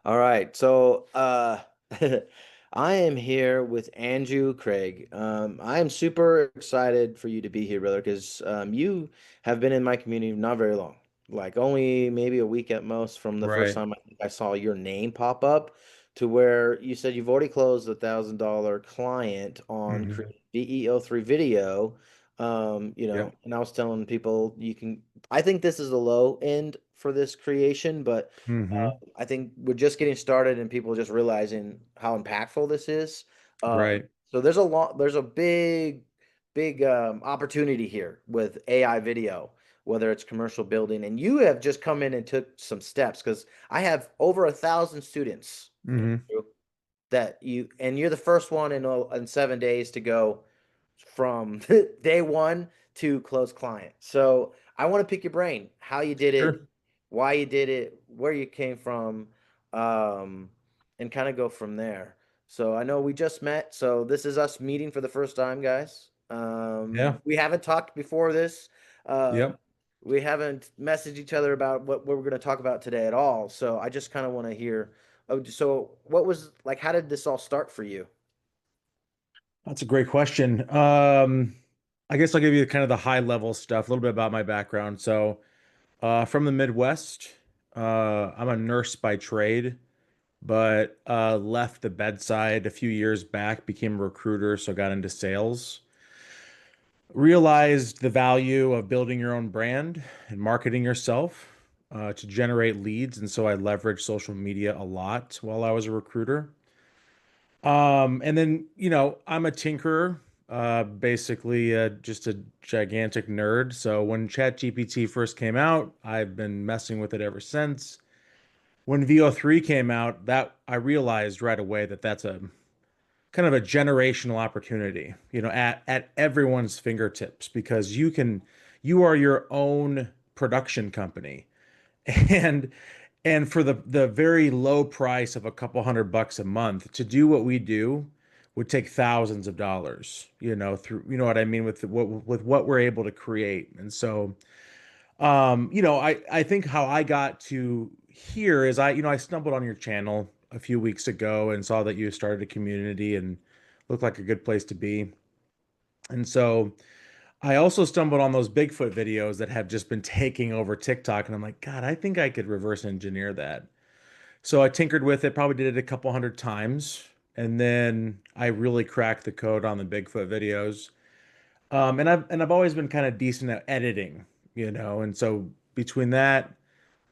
All right. So I am here with Andrew Craig. I am super excited for you to be here, brother, because you have been in my community not very long, like only maybe a week at most from the first Right. time I think I saw your name pop up to where you said you've already closed $1,000 client on Hmm. creating VEO3 video. Yep. And I was telling people I think this is the low end for this creation, but Hmm. I think we're just getting started and people just realizing how impactful this is. Right. So there's a big opportunity here with AI video, whether it's commercial building, and you have just come in and took some steps because I have over 1,000 students Hmm. and you're the first one in 7 days to go from day one to close client. So I want to pick your brain, how you did it, Sure. why you did it, where you came from, um, and kind of go from there. So I know we just met, so this is us meeting for the first time, guys. Yeah. We haven't talked before this. Uh, Yep. we haven't messaged each other about what we're going to talk about today at all. So I just kind of want to hear. Oh, so what was like? How did this all start for you? That's a great question. I guess I'll give you kind of the high level stuff, a little bit about my background. So, from the Midwest, I'm a nurse by trade, but left the bedside a few years back, became a recruiter, so got into sales. Realized the value of building your own brand and marketing yourself to generate leads. And so I leveraged social media a lot while I was a recruiter. And then, I'm a tinkerer, basically just a gigantic nerd. So when ChatGPT first came out, I've been messing with it ever since. When VO3 came out, that I realized right away that that's a kind of a generational opportunity, at everyone's fingertips because you are your own production company. And and for the very low price of a couple $100 a month to do what we do would take thousands of dollars, through, you know what I mean, with what we're able to create. And so I think how I got to here is I stumbled on your channel a few weeks ago and saw that you started a community and looked like a good place to be. And so I also stumbled on those Bigfoot videos that have just been taking over TikTok, and I'm like, God, I think I could reverse engineer that. So I tinkered with it, probably did it a couple hundred times, and then I really cracked the code on the Bigfoot videos. And I've always been kind of decent at editing, and so between that,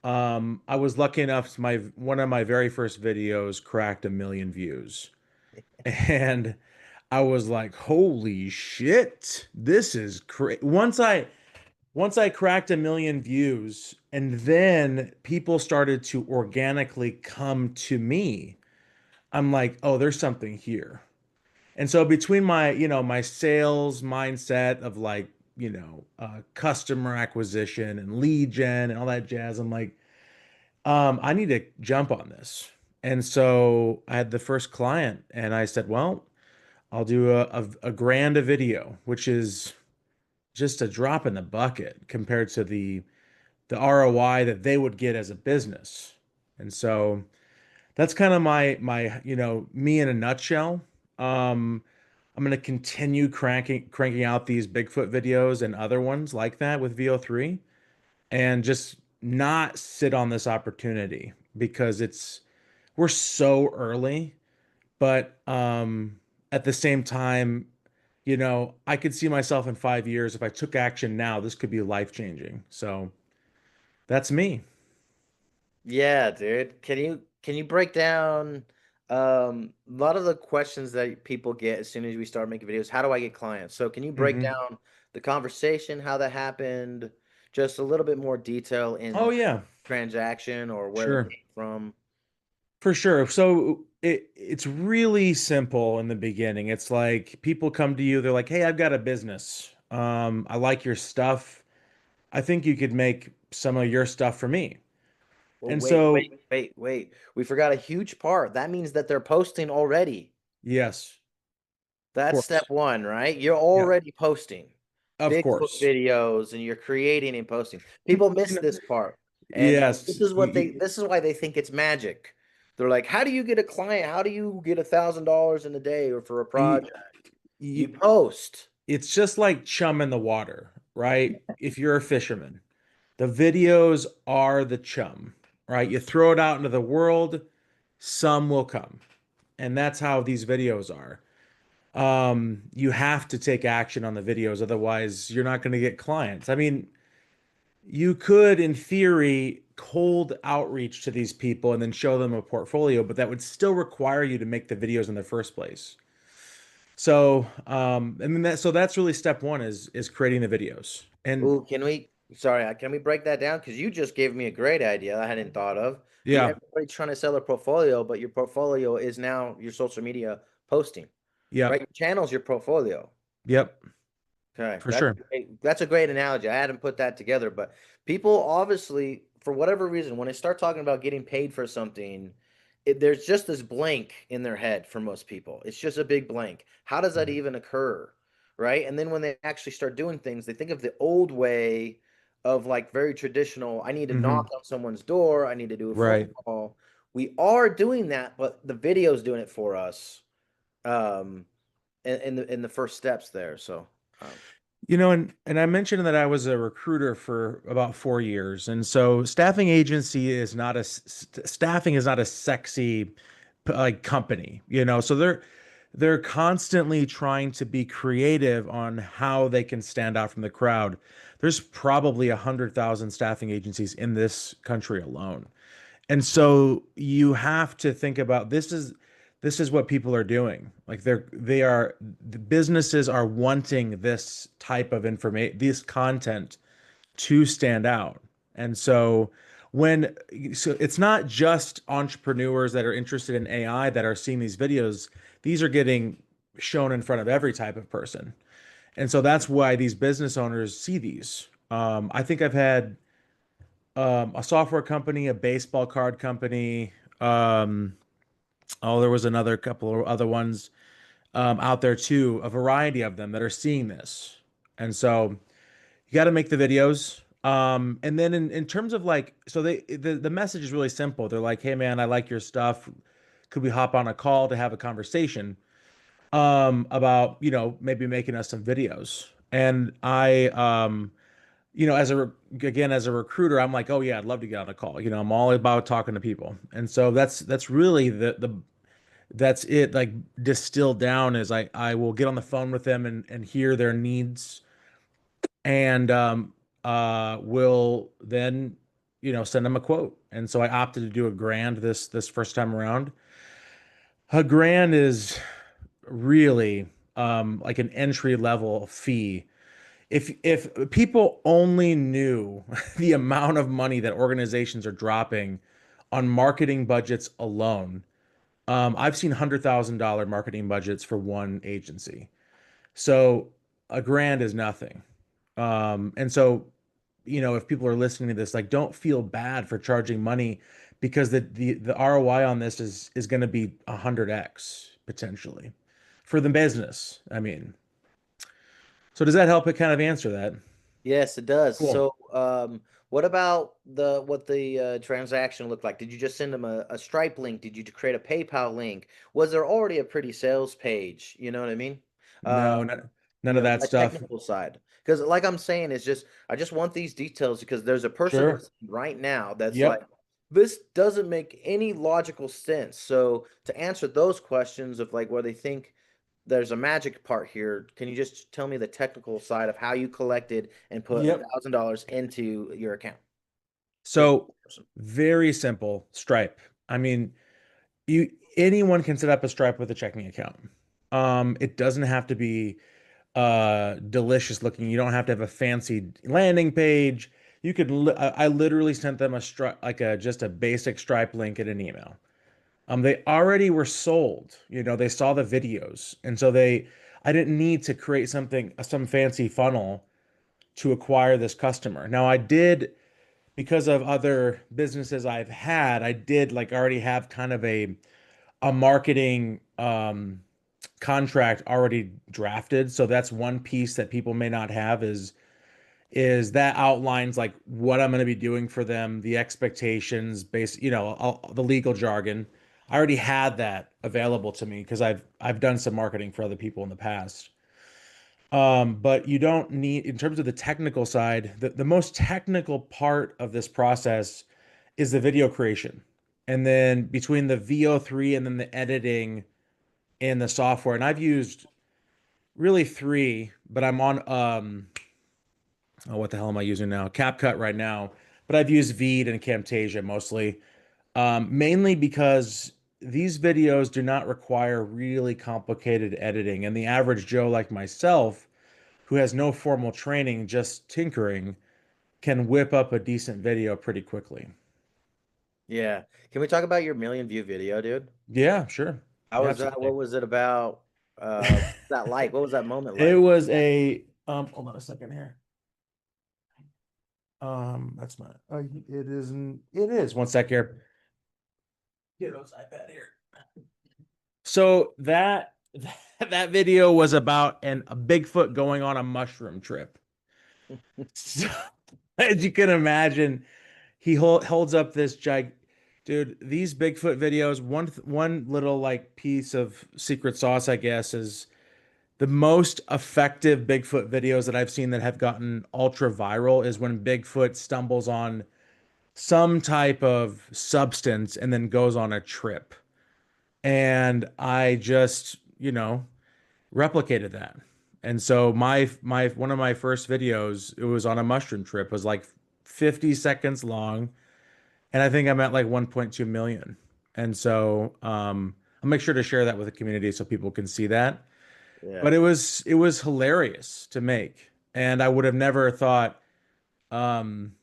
I was lucky enough my one of my very first videos cracked 1 million views. And I was like, holy shit, this is crazy. Once I cracked 1 million views, and then people started to organically come to me, I'm like, oh, there's something here. And so between my sales mindset of like, customer acquisition and lead gen and all that jazz, I'm like, I need to jump on this. And so I had the first client and I said, well, I'll do a grand a video, which is just a drop in the bucket compared to the ROI that they would get as a business. And so that's kind of my me in a nutshell. Um, I'm going to continue cranking out these Bigfoot videos and other ones like that with VO3 and just not sit on this opportunity because we're so early, but at the same time, I could see myself in 5 years if I took action now, this could be life changing. So that's me. Yeah, dude. Can you break down a lot of the questions that people get as soon as we start making videos? How do I get clients? So can you break Hmm. down the conversation, how that happened, just a little bit more detail Oh in yeah, transaction or where it sure. came from? For sure. So it's really simple in the beginning. It's like people come to you, they're like, "Hey, I've got a business. I like your stuff. I think you could make some of your stuff for me." Well, And wait, so, wait, wait, wait. We forgot a huge part. That means that they're posting already. yes, of That's step course. one, right? You're Yeah, already posting of Bigfoot course. videos and you're creating and posting. People You miss know, this part. And yes. this is why they think it's magic. They're like, how do you get a client? How do you get $1,000 in a day or for a You, project? You you, post. it's just like chum in the water, right? If you're a fisherman, the videos are the chum, right? You throw it out into the world, some will come. And that's how these videos are. You have to take action on the videos, otherwise you're not going to get clients. I mean, you could, in theory, cold outreach to these people and then show them a portfolio, but that would still require you to make the videos in the first place. So, I mean so that's really step one is creating the videos. And Ooh, sorry, can we break that down? Because you just gave me a great idea I hadn't thought of. yeah, Everybody's trying to sell a portfolio, but your portfolio is now your social media posting, right? yep, Your channel's your portfolio. yep, Okay, for sure. that's a great analogy. I hadn't put that together, but people obviously, for whatever reason, when they start talking about getting paid for something, there's just this blank in their head for most people. It's just a big blank. How does that even occur? Right? And then when they actually start doing things, they think of the old way of like very traditional, I need to Hmm. knock on someone's door, I need to do a phone Right. call. We are doing that, but the video's doing it for us. Um, in the first steps there. So, um, And I mentioned that I was a recruiter for about 4 years, and so staffing is not a sexy like company, So they're constantly trying to be creative on how they can stand out from the crowd. There's probably 100,000 staffing agencies in this country alone. And so you have to think about this is what people are doing. Like the businesses are wanting this type of information, this content to stand out. And when so it's not just entrepreneurs that are interested in AI that are seeing these videos, these are getting shown in front of every type of person. And so that's why these business owners see these. I think I've had a software company, a baseball card company. Um, there was another couple of other ones out there too, a variety of them that are seeing this. And so you got to make the videos. And then in terms of like, so the message is really simple. They're like, hey man, I like your stuff. Could we hop on a call to have a conversation about, maybe making us some videos? And as a recruiter, I'm like, oh yeah, I'd love to get on a call. I'm all about talking to people. And so that's really that's it, like distilled down is I will get on the phone with them and hear their needs and will then, send them a quote. And so I opted to do a grand this first time around. A grand is really like an entry level fee. If people only knew the amount of money that organizations are dropping on marketing budgets alone, I've seen $100,000 marketing budgets for one agency. So a grand is nothing. And so, if people are listening to this, like, don't feel bad for charging money because the ROI on this is going to be 100x potentially for the business. I mean, so does that help it kind of answer that? yes, it does. Cool. So, what about what the transaction looked like? Did you just send them a Stripe link? Did you create a PayPal link? Was there already a pretty sales page? You know what I mean? Uh, No, none of that that stuff. technical side. Because, like I'm saying, it's just I just want these details because there's a person Sure. listening right now that's like, Yep. this doesn't make any logical sense. So, to answer those questions of like where they think there's a magic part here. Can you just tell me the technical side of how you collected and put a Yep. $1,000 into your account for the So person? very simple. Stripe. I mean, anyone can set up a Stripe with a checking account. It doesn't have to be delicious looking. You don't have to have a fancy landing page. I literally sent them a Stripe, like a just a basic Stripe link in an email. They already were sold. They saw the videos, and so I didn't need to create some fancy funnel to acquire this customer. Now I did, because of other businesses I've had, I did like already have kind of a marketing contract already drafted. So that's one piece that people may not have is that outlines like what I'm going to be doing for them, the expectations, the legal jargon. I already had that available to me because I've done some marketing for other people in the past. But you don't need, in terms of the technical side, the most technical part of this process is the video creation. And then between the VO3 and then the editing and the software, and I've used really three, but I'm on oh, what the hell am I using now? CapCut right now, but I've used Veed and Camtasia mostly, mainly because these videos do not require really complicated editing, and the average Joe like myself, who has no formal training, just tinkering, can whip up a decent video pretty quickly. Yeah. Can we talk about your million view video, dude? Yeah, sure. How Yeah, was that? What absolutely. was it about? What was that like? What was that moment It like? was a hold on a second here. That's my it isn't it is one sec here. Get those iPad here. So that video was about a Bigfoot going on a mushroom trip. So, as you can imagine, holds up this dude. These Bigfoot videos. One little like piece of secret sauce, I guess, is the most effective Bigfoot videos that I've seen that have gotten ultra viral is when Bigfoot stumbles on some type of substance and then goes on a trip. And I just, replicated that. And so my one of my first videos, it was on a mushroom trip, was like 50 seconds long, and I think I'm at like 1.2 million. And so I'll make sure to share that with the community so people can see that. Yeah. But it was hilarious to make, and I would have never thought um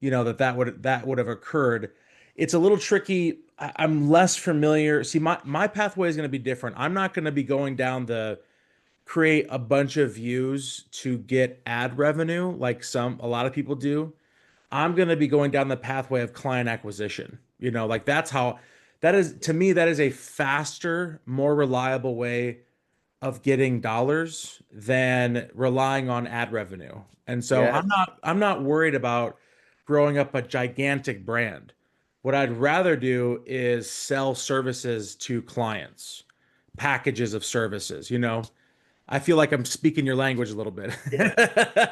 that would have occurred. It's a little tricky. I'm less familiar. See, my pathway is going to be different. I'm not going to be going down the create a bunch of views to get ad revenue like a lot of people do. I'm going to be going down the pathway of client acquisition. Like that is, to me, that is a faster, more reliable way of getting dollars than relying on ad revenue. And so I'm Yes. not I'm not worried about growing up a gigantic brand. What I'd rather do is sell services to clients, packages of services. I feel like I'm speaking your language a little bit. Yeah.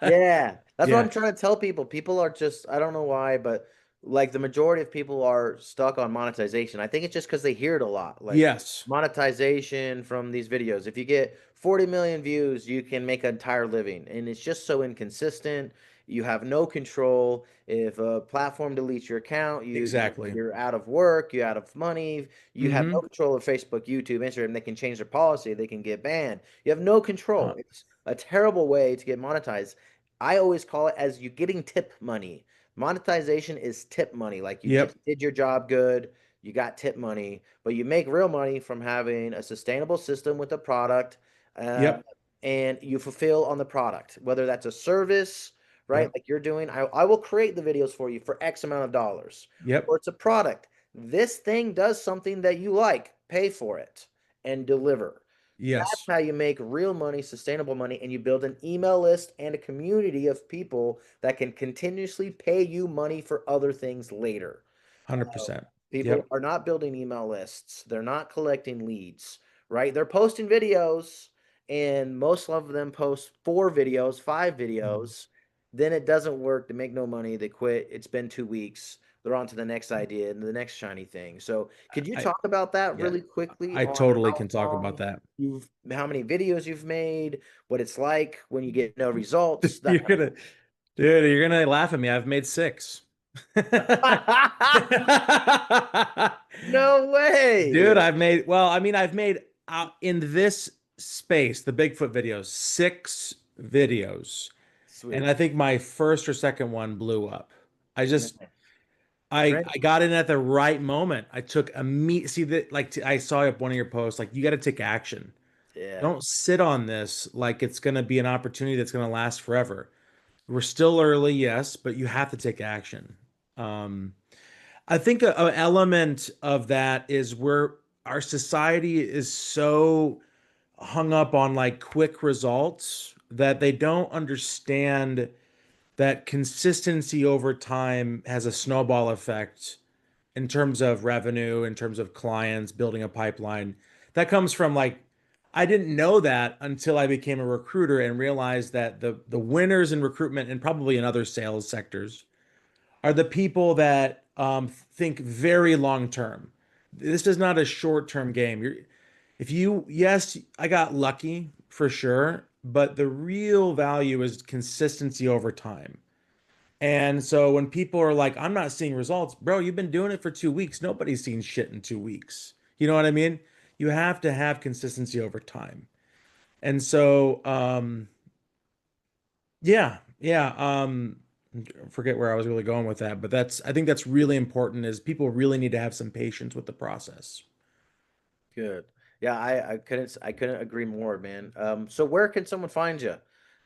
Yeah, that's what Yeah. I'm trying to tell people. People are just, I don't know why, but like the majority of people are stuck on monetization. I think it's just because they hear it a lot. Like Yes. monetization from these videos. If you get 40 million views, you can make an entire living. And it's just so inconsistent. You have no control. If a platform deletes your account, Exactly. you're out of work, you're out of money. You have no Mm-hmm. control of Facebook, YouTube, Instagram. They can change their policy, they can get banned. You have no control. It's a terrible way to get monetized. I always call it as you getting tip money. Monetization is tip money. Like you Yep. just did your job good, you got tip money, but you make real money from having a sustainable system with a product, uh, Yep. and you fulfill on the product, whether that's a service, right? Yep. Like you're doing, I will create the videos for you for X amount of dollars, or Yep. it's a product. This thing does something that you like, pay for it and deliver. That's Yes. how you make real money, sustainable money, and you build an email list and a community of people that can continuously pay you money for other things later. 100%. People Yep. are not building email lists. They're not collecting leads, right? They're posting videos, and most of them post 4 videos, 5 videos. Then it doesn't work. They make no money. They quit. It's been 2 weeks. They're on to the next idea and the next shiny thing. So, could you I talk about that Yeah. really quickly I on totally how can talk about long that. how many videos you've made, what it's like when you get no results, that You're kind gonna, dude, you're gonna laugh at me. I've made six. of No Dude, way. I've made in this space, the Bigfoot videos, six videos. And Sweet. I think my first or second one blew up. I just, Man. I got in at the right moment. I took a meet, see that, like, I saw one of your posts, like, you got to take action. Yeah. Don't sit on this like it's going to be an opportunity that's going to last forever. We're still early, yes, but you have to take action. Um, I think a element of that is where our society is so hung up on like quick results that they don't understand that consistency over time has a snowball effect in terms of revenue, in terms of clients, building a pipeline. That comes from like I didn't know that until I became a recruiter and realized that the winners in recruitment and probably in other sales sectors are the people that think very long term. This is not a short term game. If you, yes, I got lucky for sure, but the real value is consistency over time. And so when people are like, I'm not seeing results, bro, you've been doing it for 2 weeks. Nobody's seen shit in 2 weeks. You know what I mean? You have to have consistency over time. And so, forget where I was really going with that, but I think that's really important is people really need to have some patience with the process. Good. Yeah, I couldn't agree more, man. So where can someone find you?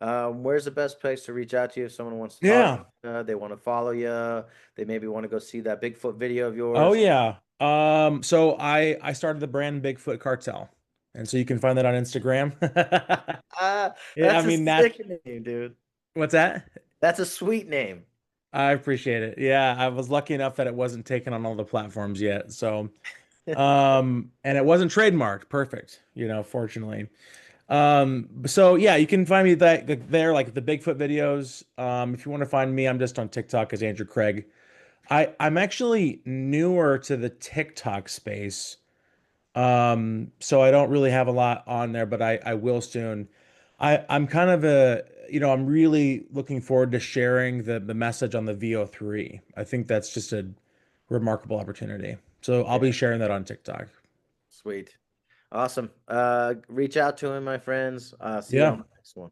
Where's the best place to reach out to you if someone wants to talk Yeah. to you, they want to follow you, they maybe want to go see that Bigfoot video of Oh yours? yeah. So I started the brand Bigfoot Cartel. And so you can find that on Instagram. Yeah, I That's a mean that sick name, dude. what's that? That's a sweet name. I appreciate it. Yeah, I was lucky enough that it wasn't taken on all the platforms yet. So and it wasn't trademarked. Perfect, fortunately. So yeah, you can find me there, like the Bigfoot videos. If you want to find me, I'm just on TikTok as Andrew Craig. I'm actually newer to the TikTok space. So I don't really have a lot on there, but I will soon. I'm kind of I'm really looking forward to sharing the message on the VO3. I think that's just a remarkable opportunity. So I'll be Yeah, sharing that on TikTok. sweet. Awesome. Reach out to him, my friends. See you on Yeah. the next one.